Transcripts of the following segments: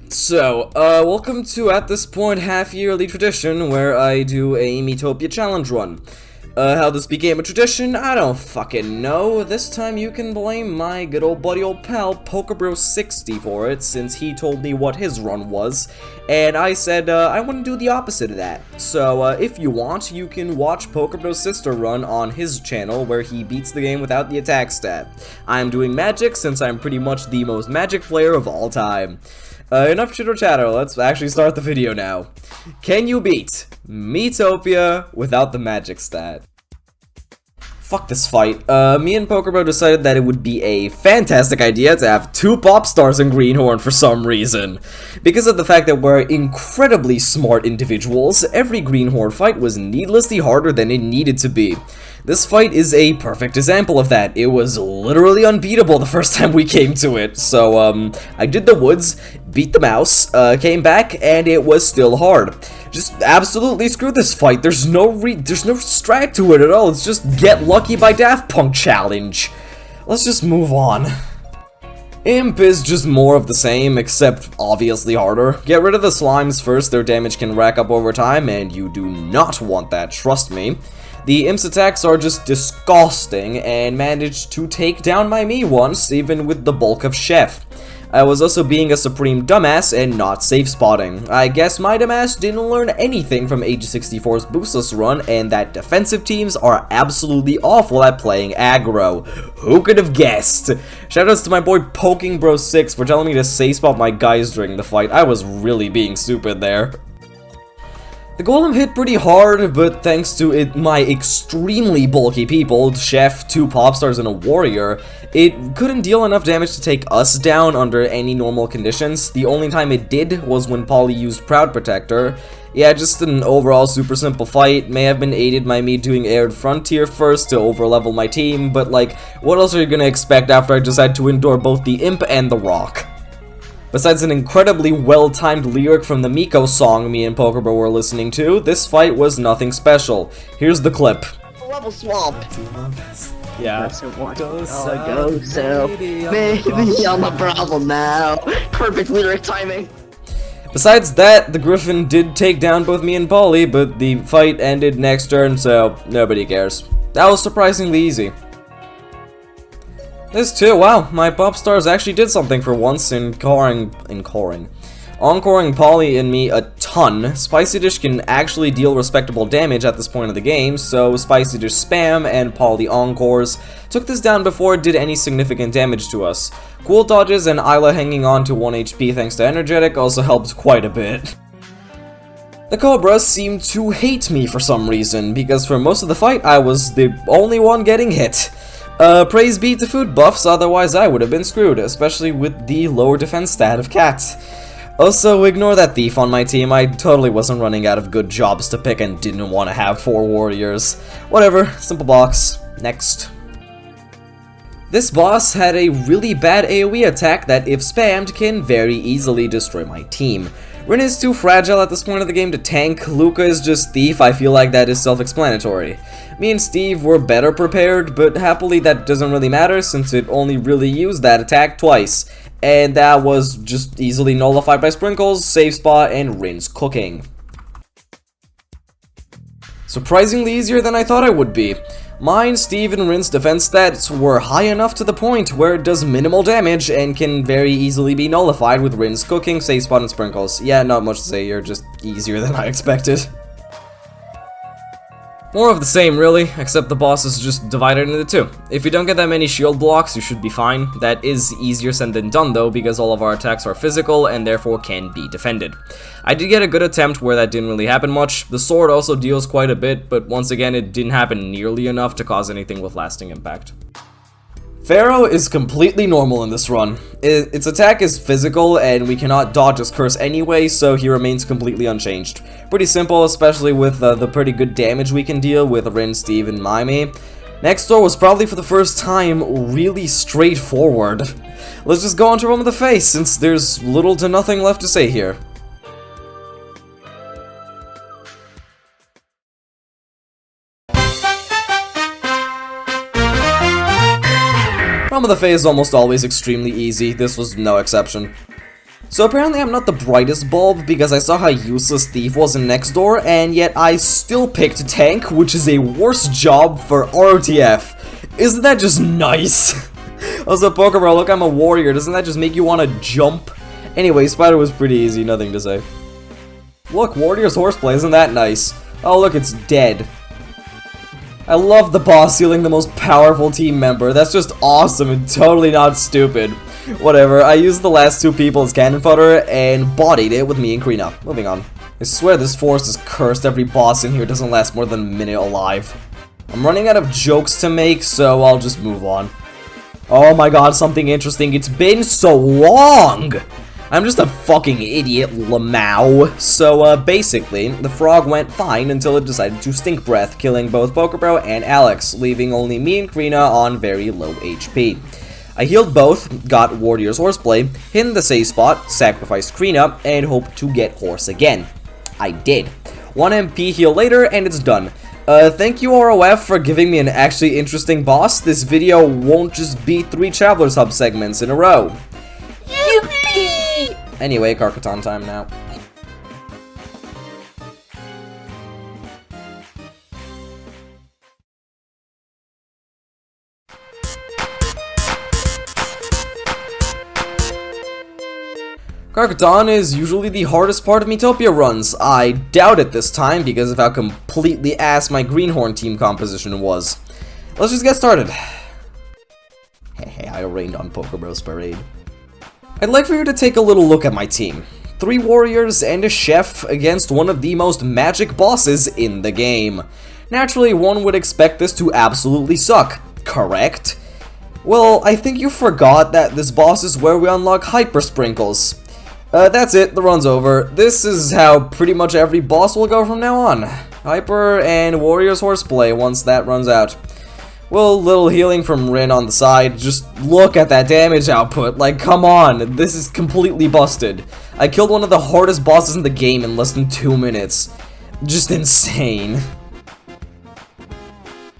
Welcome to, at this point, half-yearly tradition where I do a Miitopia challenge run. How this became a tradition, I don't fucking know. This time you can blame my good old buddy old pal, PokeBro60 for it, since he told me what his run was, and I said, I want to do the opposite of that. So, if you want, you can watch PokeBro's sister run on his channel, where he beats the game without the attack stat. I'm doing magic, since I'm pretty much the most magic player of all time. Enough chitter chatter, let's actually start the video now. Can you beat Miitopia without the magic stat? Fuck this fight. Me and PokeBro decided that it would be a fantastic idea to have two pop stars in Greenhorne for some reason. Because of the fact that we're incredibly smart individuals, every Greenhorne fight was needlessly harder than it needed to be. This fight is a perfect example of that. It was literally unbeatable the first time we came to it. So, I did the woods, beat the mouse, came back, and it was still hard. Just absolutely screw this fight. There's no strat to it at all. It's just get lucky by Daft Punk challenge. Let's just move on. Imp is just more of the same, except obviously harder. Get rid of the slimes first, their damage can rack up over time, and you do not want that, trust me. The Imp's attacks are just disgusting, and managed to take down my me once, even with the bulk of Chef. I was also being a supreme dumbass and not safe spotting. I guess my dumbass didn't learn anything from Age 64's boostless run, and that defensive teams are absolutely awful at playing aggro. Who could have guessed? Shoutouts to my boy PokingBro6 for telling me to safe spot my guys during the fight. I was really being stupid there. The golem hit pretty hard, but thanks to my extremely bulky people, Chef, 2 pop stars, and a warrior, it couldn't deal enough damage to take us down under any normal conditions. The only time it did was when Polly used Proud Protector. Yeah, just an overall super simple fight. May have been aided by me doing Aired Frontier first to overlevel my team, but like, what else are you gonna expect after I just had to endure both the Imp and the Rock? Besides an incredibly well-timed lyric from the Miko song me and PokeBro were listening to, this fight was nothing special. Here's the clip. Level swamp. Yeah. Go so. Maybe I'm a problem now. Perfect lyric timing. Besides that, the Griffin did take down both me and Polly, but the fight ended next turn, so nobody cares. That was surprisingly easy. This too, wow, my pop stars actually did something for once encoring Polly and me a ton. Spicy Dish can actually deal respectable damage at this point of the game, so Spicy Dish spam and Polly encores took this down before it did any significant damage to us. Cool dodges and Isla hanging on to 1 HP thanks to Energetic also helped quite a bit. The Cobras seemed to hate me for some reason, because for most of the fight I was the only one getting hit. Praise be to food buffs, otherwise I would have been screwed, especially with the lower defense stat of Cat. Also, ignore that thief on my team, I totally wasn't running out of good jobs to pick and didn't want to have 4 warriors. Whatever, simple box. Next. This boss had a really bad AoE attack that, if spammed, can very easily destroy my team. Rin is too fragile at this point of the game to tank, Luca is just thief, I feel like that is self-explanatory. Me and Steve were better prepared, but happily that doesn't really matter since it only really used that attack twice. And that was just easily nullified by Sprinkles, Safe Spot, and Rin's cooking. Surprisingly easier than I thought it would be. Mine, Steve, and Rin's defense stats were high enough to the point where it does minimal damage and can very easily be nullified with Rin's cooking, Safe Spot, and Sprinkles. Yeah, not much to say, you're just easier than I expected. More of the same, really, except the boss is just divided into 2. If you don't get that many shield blocks, you should be fine. That is easier said than done, though, because all of our attacks are physical and therefore can be defended. I did get a good attempt where that didn't really happen much. The sword also deals quite a bit, but once again, it didn't happen nearly enough to cause anything with lasting impact. Pharaoh is completely normal in this run. Its attack is physical, and we cannot dodge his curse anyway, so he remains completely unchanged. Pretty simple, especially with the pretty good damage we can deal with Rin, Steve, and Mimey. Next door was probably for the first time really straightforward. Let's just go on to Realm of the Face, since there's little to nothing left to say here. Realm of the Fae is almost always extremely easy, this was no exception. So apparently I'm not the brightest bulb because I saw how useless Thief was in Next Door, and yet I still picked Tank, which is a worse job for RTF. Isn't that just nice? Also, Pokeball, look, I'm a warrior. Doesn't that just make you want to jump? Anyway, Spider was pretty easy, nothing to say. Look, Warrior's Horseplay, isn't that nice? Oh, look, it's dead. I love the boss healing the most powerful team member. That's just awesome and totally not stupid. Whatever, I used the last two people as cannon fodder and bodied it with me and Krina. Moving on. I swear this forest is cursed. Every boss in here doesn't last more than a minute alive. I'm running out of jokes to make, so I'll just move on. Oh my god, something interesting. It's been so long! I'm just a fucking idiot, lmao. So, basically, the frog went fine until it decided to stink breath, killing both Pokebro and Alex, leaving only me and Krina on very low HP. I healed both, got Warrior's Horseplay, hit the save spot, sacrificed Krina, and hoped to get Horse again. I did. 1 MP heal later, and it's done. Thank you ROF for giving me an actually interesting boss. This video won't just be 3 Traveler's Hub segments in a row. Yippee! Anyway, Karkaton time now. Karkaton is usually the hardest part of Miitopia runs. I doubt it this time because of how completely ass my Greenhorne team composition was. Let's just get started. Hey, I rained on Pokebro's parade. I'd like for you to take a little look at my team. 3 warriors and a chef against one of the most magic bosses in the game. Naturally, one would expect this to absolutely suck, correct? Well, I think you forgot that this boss is where we unlock Hyper Sprinkles. That's it, the run's over. This is how pretty much every boss will go from now on. Hyper and Warrior's Horseplay once that runs out. Well, little healing from Rin on the side. Just look at that damage output. Like, come on, this is completely busted. I killed one of the hardest bosses in the game in less than 2 minutes. Just insane.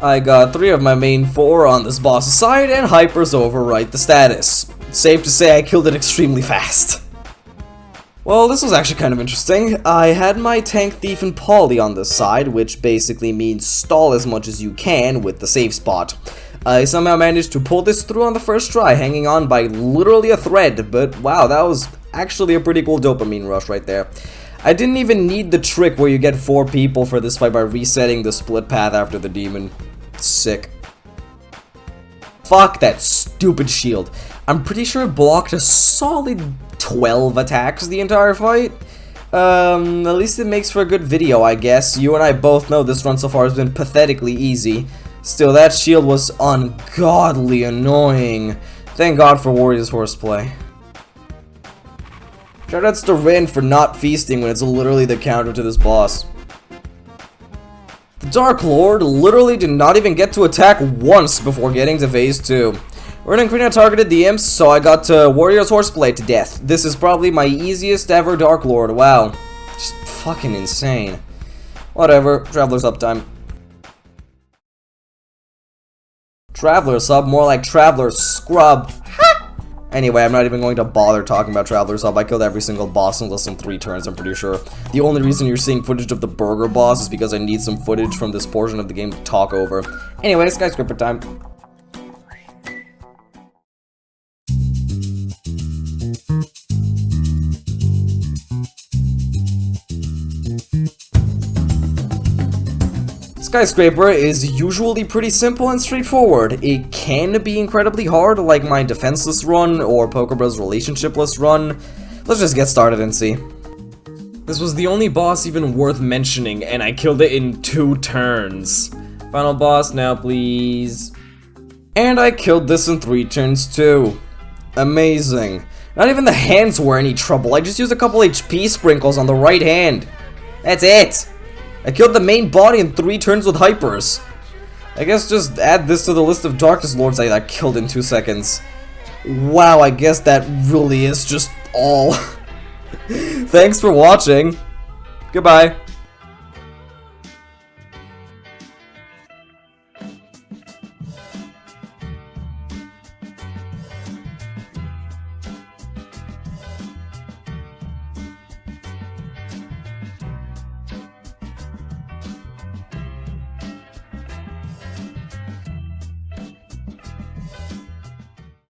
I got 3 of my main 4 on this boss's side, and Hyper's overwrite the status. Safe to say I killed it extremely fast. Well, this was actually kind of interesting. I had my Tank, Thief, and Polly on this side, which basically means stall as much as you can with the save spot. I somehow managed to pull this through on the first try, hanging on by literally a thread, but wow, that was actually a pretty cool dopamine rush right there. I didn't even need the trick where you get 4 people for this fight by resetting the split path after the demon. Sick. Fuck that stupid shield. I'm pretty sure it blocked a solid 12 attacks the entire fight. At least it makes for a good video, I guess. You and I both know this run so far has been pathetically easy. Still, that shield was ungodly annoying. Thank God for Warrior's Horseplay. Shoutouts to Rin for not feasting when it's literally the counter to this boss. The Dark Lord literally did not even get to attack once before getting to phase 2. Rin and Krina targeted the imps, so I got to Warrior's Horseplay to death. This is probably my easiest ever Dark Lord. Wow. Just fucking insane. Whatever. Traveler's Hub time. Traveler's Hub? More like Traveler's Scrub. Anyway, I'm not even going to bother talking about Traveler's Hub. I killed every single boss in less than 3 turns, I'm pretty sure. The only reason you're seeing footage of the burger boss is because I need some footage from this portion of the game to talk over. Anyway, Skyscraper time. Skyscraper is usually pretty simple and straightforward. It can be incredibly hard, like my defenseless run or Pokebro's relationshipless run. Let's just get started and see. This was the only boss even worth mentioning, and I killed it in 2 turns. Final boss now, please. And I killed this in 3 turns too. Amazing. Not even the hands were any trouble. I just used a couple HP sprinkles on the right hand. That's it. I killed the main body in 3 turns with Hypers. I guess just add this to the list of Darkness Lords I killed in 2 seconds. Wow, I guess that really is just all. Thanks for watching. Goodbye.